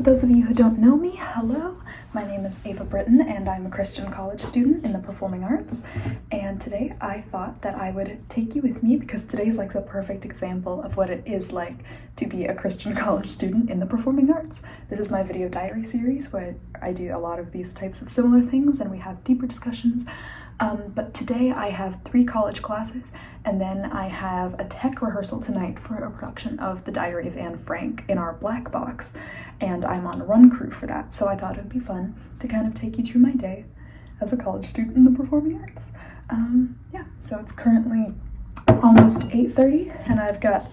For those of you who don't know me, hello. My name is Ava Britton and I'm a Christian college student in the performing arts. And today I thought that I would take you with me because today's like the perfect example of what it is like to be a Christian college student in the performing arts. This is my video diary series where I do a lot of these types of similar things and we have deeper discussions. But today I have 3 college classes and then I have a tech rehearsal tonight for a production of The Diary of Anne Frank in our black box, and I'm on run crew for that, so I thought it would be fun to kind of take you through my day as a college student in the performing arts. Yeah, so it's currently almost 8:30 and I've got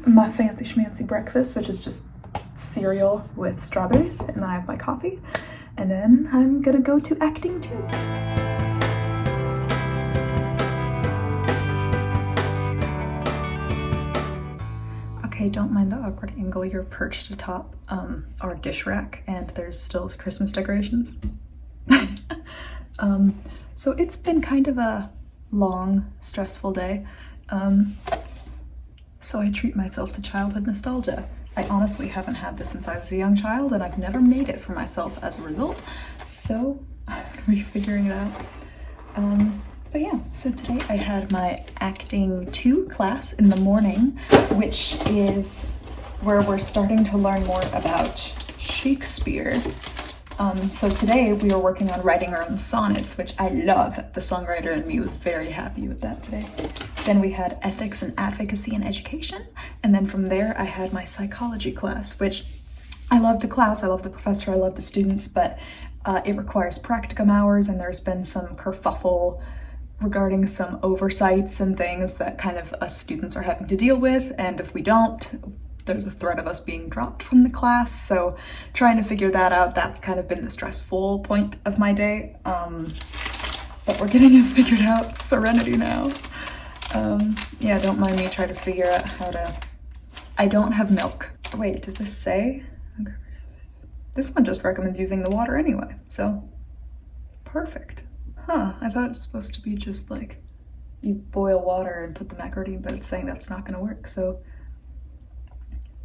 my fancy schmancy breakfast, which is just cereal with strawberries, and then I have my coffee, and then I'm gonna go to acting 2. Okay, don't mind the awkward angle. You're perched atop our dish rack and there's still Christmas decorations. So it's been kind of a long, stressful day. So I treat myself to childhood nostalgia. I honestly haven't had this since I was a young child and I've never made it for myself as a result. So I'm gonna be figuring it out. But yeah, so today I had my acting 2 class in the morning, which is where we're starting to learn more about Shakespeare. So today we were working on writing our own sonnets, which I love. The songwriter in me was very happy with that today. Then we had ethics and advocacy and education. And then from there I had my psychology class, which I love the class, I love the professor, I love the students, but it requires practicum hours and there's been some kerfuffle regarding some oversights and things that kind of us students are having to deal with, and if we don't, there's a threat of us being dropped from the class. So trying to figure that out, that's kind of been the stressful point of my day, but we're getting it figured out. Serenity now. Yeah, don't mind me trying to figure out how to... I don't have milk. Wait, does this say? Okay. This one just recommends using the water anyway, so perfect. Huh, I thought it's supposed to be just like you boil water and put the macaroni, but it's saying that's not gonna work, so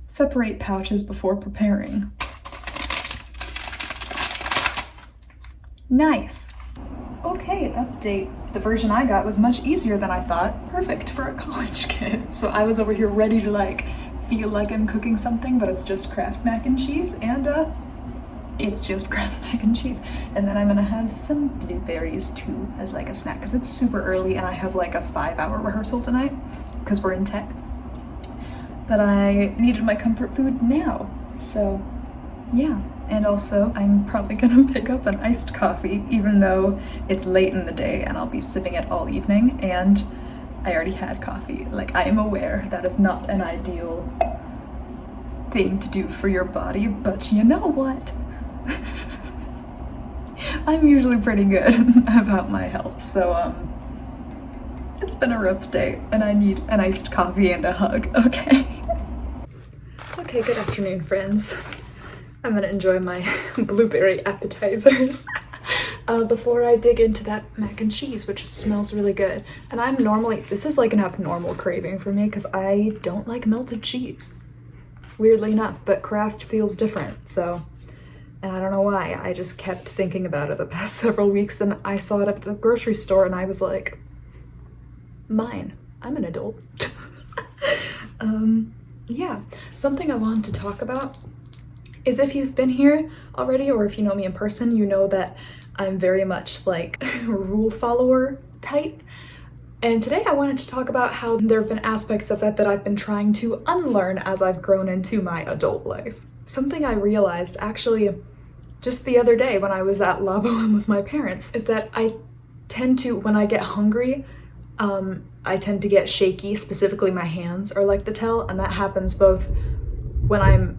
separate pouches before preparing. Nice. Okay, update. The version I got was much easier than I thought. Perfect for a college kid. So I was over here ready to like feel like I'm cooking something, but it's just Kraft mac and cheese, and it's just Kraft mac and cheese. And then I'm gonna have some blueberries too as like a snack because it's super early and I have like a 5-hour rehearsal tonight because we're in tech. But I needed my comfort food now, so yeah. And also I'm probably gonna pick up an iced coffee even though it's late in the day and I'll be sipping it all evening, and I already had coffee. Like, I am aware that is not an ideal thing to do for your body, but you know what? I'm usually pretty good about my health, so it's been a rough day and I need an iced coffee and a hug, okay? Okay, good afternoon, friends. I'm gonna enjoy my blueberry appetizers before I dig into that mac and cheese, which smells really good. And I'm normally, this is like an abnormal craving for me because I don't like melted cheese, weirdly enough, but Kraft feels different, so. And I don't know why, I just kept thinking about it the past several weeks and I saw it at the grocery store and I was like, mine, I'm an adult. Yeah, something I wanted to talk about is, if you've been here already or if you know me in person, you know that I'm very much like rule follower type. And today I wanted to talk about how there have been aspects of that that I've been trying to unlearn as I've grown into my adult life. Something I realized actually just the other day when I was at La Boheme with my parents is that I tend to, when I get hungry, I tend to get shaky, specifically my hands are like the tell, and that happens both when I'm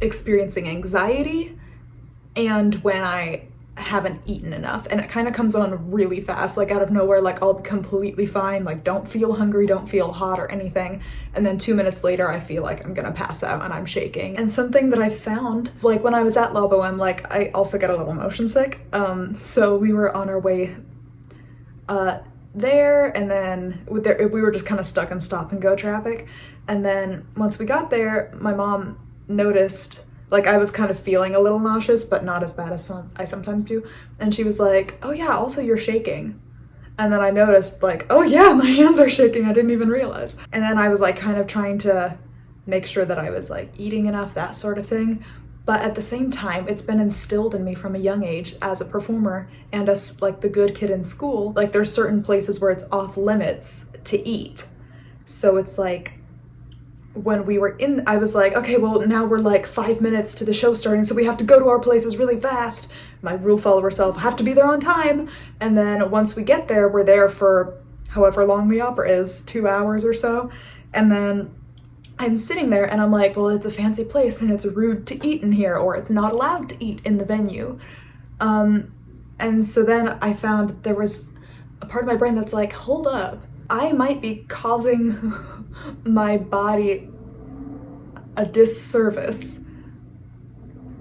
experiencing anxiety and when I haven't eaten enough, and it kind of comes on really fast, like out of nowhere. Like, I'll be completely fine, like don't feel hungry, don't feel hot or anything, and then 2 minutes later I feel like I'm gonna pass out and I'm shaking. And something that I found, like when I was at La Boheme, like I also get a little motion sick, so we were on our way there, and then we were just kind of stuck in stop and go traffic, and then once we got there, my mom noticed Like I was kind of feeling a little nauseous, but not as bad as I sometimes do. And she was like, oh yeah, also you're shaking. And then I noticed like, oh yeah, my hands are shaking. I didn't even realize. And then I was like kind of trying to make sure that I was like eating enough, that sort of thing. But at the same time, it's been instilled in me from a young age as a performer and as like the good kid in school. Like there's certain places where it's off limits to eat. So it's like when we were in, I was like, okay, well now we're like 5 minutes to the show starting, so we have to go to our places really fast. My rule follower self have to be there on time. And then once we get there, we're there for however long the opera is, 2 hours or so. And then I'm sitting there and I'm like, well, it's a fancy place and it's rude to eat in here, or it's not allowed to eat in the venue. And so then I found there was a part of my brain that's like, hold up, I might be causing my body a disservice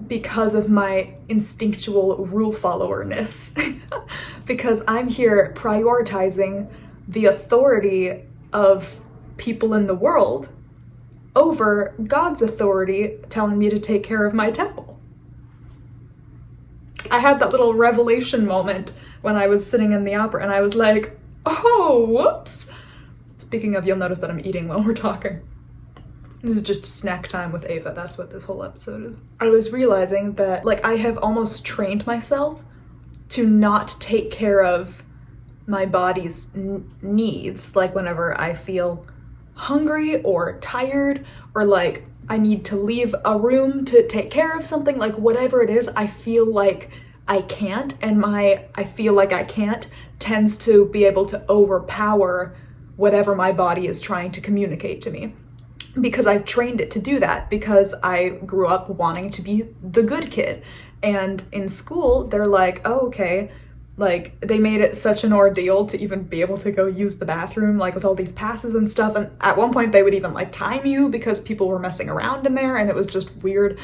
because of my instinctual rule followerness. Because I'm here prioritizing the authority of people in the world over God's authority telling me to take care of my temple. I had that little revelation moment when I was sitting in the opera and I was like, oh, whoops. Speaking of, you'll notice that I'm eating while we're talking. This is just snack time with Ava. That's what this whole episode is. I was realizing that like I have almost trained myself to not take care of my body's needs. Like whenever I feel hungry or tired, or like I need to leave a room to take care of something, like whatever it is, I feel like I can't, and my I feel like I can't tends to be able to overpower whatever my body is trying to communicate to me. Because I've trained it to do that, because I grew up wanting to be the good kid. And in school, they're like, oh, okay, like they made it such an ordeal to even be able to go use the bathroom, like with all these passes and stuff. And at one point they would even like time you because people were messing around in there and it was just weird.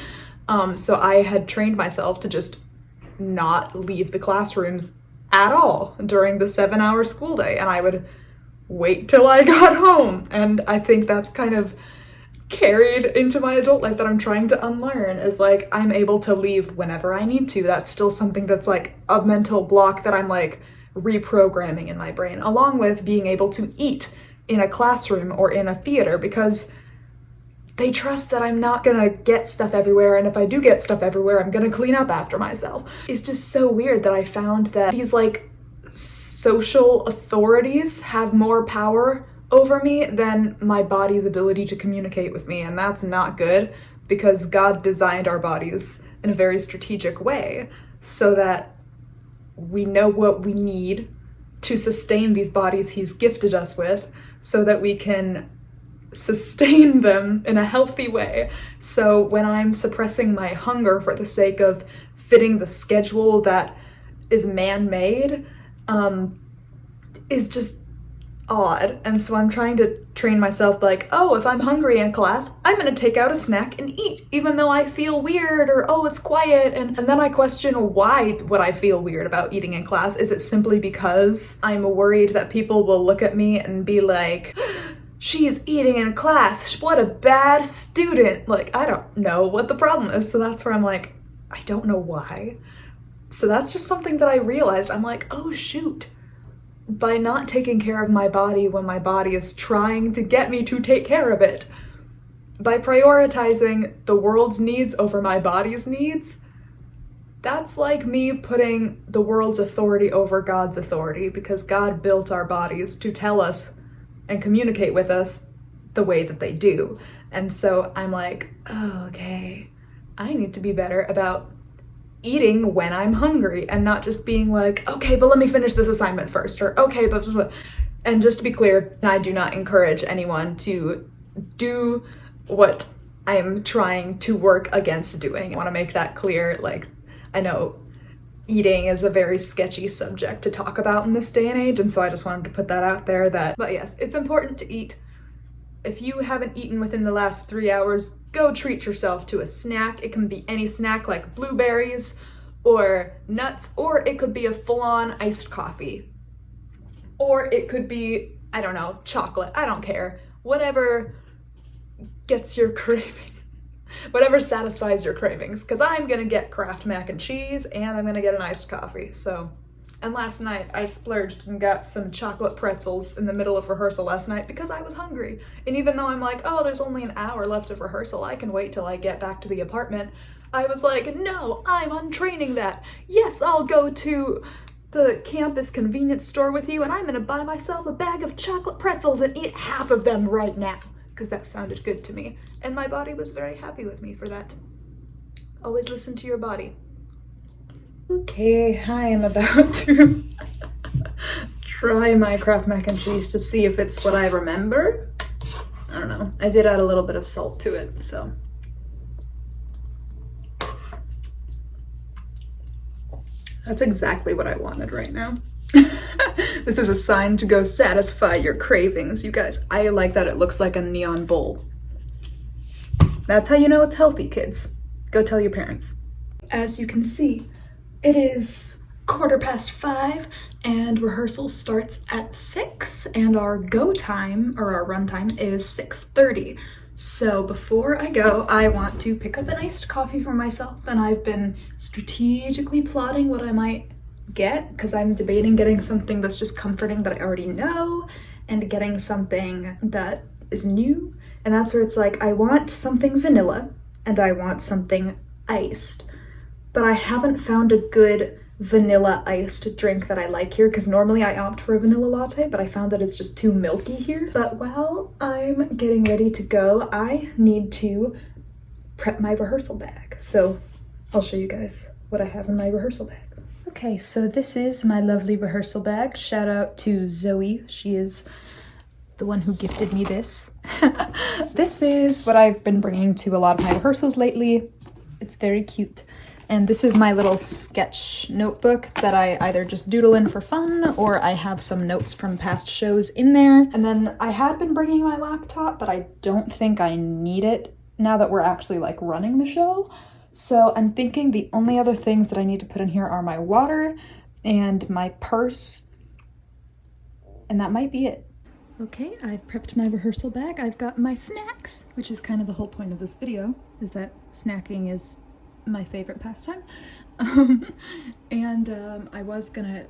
So I had trained myself to just not leave the classrooms at all during the 7-hour school day. And I would wait till I got home. And I think that's kind of carried into my adult life that I'm trying to unlearn, is like I'm able to leave whenever I need to. That's still something that's like a mental block that I'm like reprogramming in my brain, along with being able to eat in a classroom or in a theater, because they trust that I'm not gonna get stuff everywhere, and if I do get stuff everywhere, I'm gonna clean up after myself. It's just so weird that I found that these like social authorities have more power over me than my body's ability to communicate with me, and that's not good, because God designed our bodies in a very strategic way so that we know what we need to sustain these bodies he's gifted us with, so that we can sustain them in a healthy way. So when I'm suppressing my hunger for the sake of fitting the schedule that is man-made, is just odd. And so I'm trying to train myself like, oh, if I'm hungry in class, I'm gonna take out a snack and eat, even though I feel weird, or oh, it's quiet. And then I question, why would I feel weird about eating in class? Is it simply because I'm worried that people will look at me and be like, she's eating in class, what a bad student? Like, I don't know what the problem is. So that's where I'm like, I don't know why. So that's just something that I realized. I'm like, oh shoot. By not taking care of my body when my body is trying to get me to take care of it, by prioritizing the world's needs over my body's needs, that's like me putting the world's authority over God's authority, because God built our bodies to tell us and communicate with us the way that they do. And so I'm like, oh, okay, I need to be better about eating when I'm hungry, and not just being like, okay, but let me finish this assignment first, or okay, but, and just to be clear, I do not encourage anyone to do what I'm trying to work against doing. I want to make that clear. Like, I know eating is a very sketchy subject to talk about in this day and age, and so I just wanted to put that out there that, but yes, it's important to eat. If you haven't eaten within the last 3 hours, go treat yourself to a snack. It can be any snack like blueberries or nuts, or it could be a full-on iced coffee. Or it could be, I don't know, chocolate. I don't care. Whatever gets your craving. Whatever satisfies your cravings, because I'm gonna get Kraft mac and cheese and I'm gonna get an iced coffee, so. And last night I splurged and got some chocolate pretzels in the middle of rehearsal last night because I was hungry. And even though I'm like, oh, there's only an hour left of rehearsal, I can wait till I get back to the apartment, I was like, no, I'm untraining that. Yes, I'll go to the campus convenience store with you and I'm gonna buy myself a bag of chocolate pretzels and eat half of them right now, because that sounded good to me. And my body was very happy with me for that. Always listen to your body. Okay, I am about to try my Kraft mac and cheese to see if it's what I remember. I don't know. I did add a little bit of salt to it, so. That's exactly what I wanted right now. This is a sign to go satisfy your cravings, you guys. I like that it looks like a neon bowl. That's how you know it's healthy, kids. Go tell your parents. As you can see, it is 5:15 and rehearsal starts at 6 and our go time, or our run time, is 6:30. So before I go, I want to pick up an iced coffee for myself, and I've been strategically plotting what I might get, because I'm debating getting something that's just comforting that I already know and getting something that is new. And that's where it's like, I want something vanilla and I want something iced. But I haven't found a good vanilla iced drink that I like here, because normally I opt for a vanilla latte, but I found that it's just too milky here. But while I'm getting ready to go, I need to prep my rehearsal bag. So I'll show you guys what I have in my rehearsal bag. Okay, so this is my lovely rehearsal bag. Shout out to Zoe. She is the one who gifted me this. This is what I've been bringing to a lot of my rehearsals lately. It's very cute. And this is my little sketch notebook that I either just doodle in for fun, or I have some notes from past shows in there. And then I had been bringing my laptop, but I don't think I need it now that we're actually like running the show. So I'm thinking the only other things that I need to put in here are my water and my purse, and that might be it. Okay, I've prepped my rehearsal bag. I've got my snacks, which is kind of the whole point of this video, is that snacking is my favorite pastime. I was gonna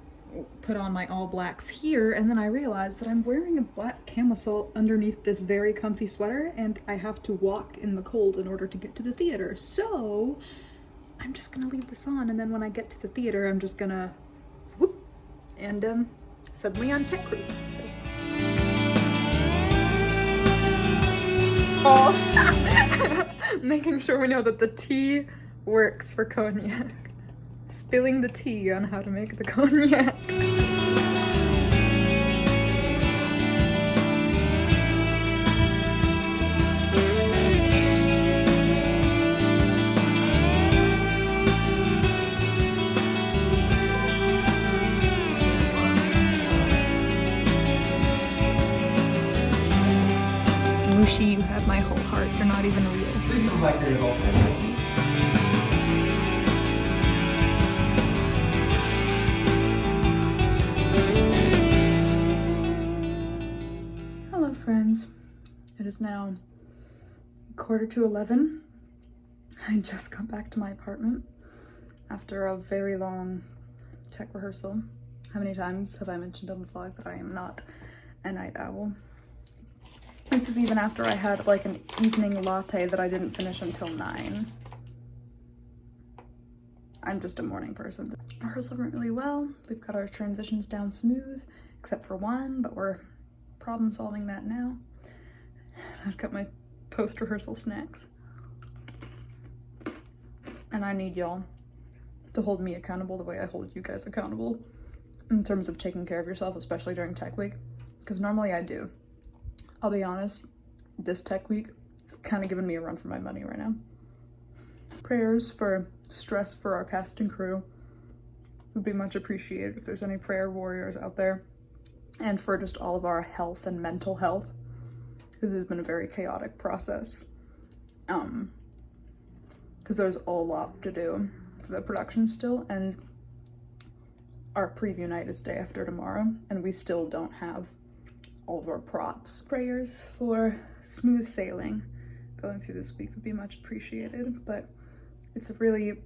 put on my all blacks here, and then I realized that I'm wearing a black camisole underneath this very comfy sweater, and I have to walk in the cold in order to get to the theater. So I'm just gonna leave this on, and then when I get to the theater, I'm just gonna whoop, and suddenly I'm tech creep. So. Oh, making sure we know that the tea works for cognac. Spilling the tea on how to make the cognac. Wushi, you have my whole heart. You're not even real. Like there's also Hello friends, it is now 11:15. I just got back to my apartment after a very long tech rehearsal. How many times have I mentioned on the vlog that I am not a night owl? This is even after I had like an evening latte that I didn't finish until 9. I'm just a morning person. Rehearsal went really well. We've got our transitions down smooth, except for one, but we're problem solving that now. I've got my post-rehearsal snacks. And I need y'all to hold me accountable the way I hold you guys accountable in terms of taking care of yourself, especially during tech week, because normally I do. I'll be honest, this tech week is kind of giving me a run for my money right now. Prayers for stress for our cast and crew would be much appreciated if there's any prayer warriors out there, and for just all of our health and mental health. This has been a very chaotic process, because there's a lot to do for the production still, and our preview night is day after tomorrow, and we still don't have all of our props. Prayers for smooth sailing going through this week would be much appreciated. But it's a really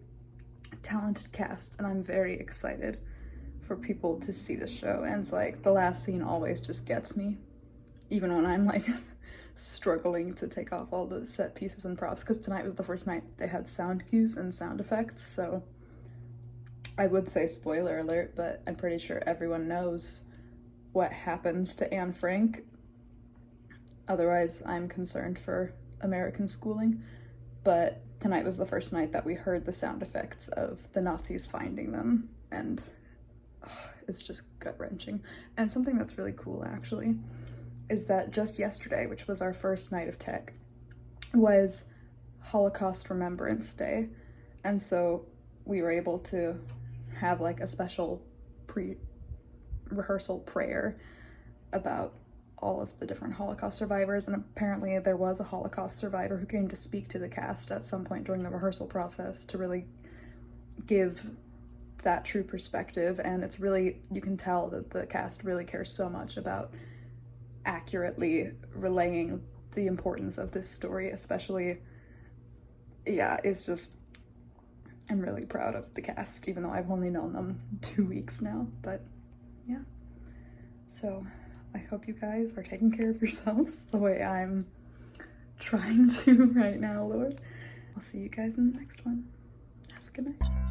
talented cast, and I'm very excited for people to see the show. And it's like the last scene always just gets me, even when I'm like struggling to take off all the set pieces and props, because tonight was the first night they had sound cues and sound effects. So I would say spoiler alert, but I'm pretty sure everyone knows what happens to Anne Frank. Otherwise, I'm concerned for American schooling. But tonight was the first night that we heard the sound effects of the Nazis finding them, and it's just gut-wrenching. And something that's really cool, actually, is that just yesterday, which was our first night of tech, was Holocaust Remembrance Day. And so we were able to have like a special pre-rehearsal prayer about all of the different Holocaust survivors, and apparently there was a Holocaust survivor who came to speak to the cast at some point during the rehearsal process to really give that true perspective. And it's really, you can tell that the cast really cares so much about accurately relaying the importance of this story, especially, yeah, it's just, I'm really proud of the cast, even though I've only known them 2 weeks now. But yeah, so I hope you guys are taking care of yourselves the way I'm trying to right now, Lord. I'll see you guys in the next one. Have a good night.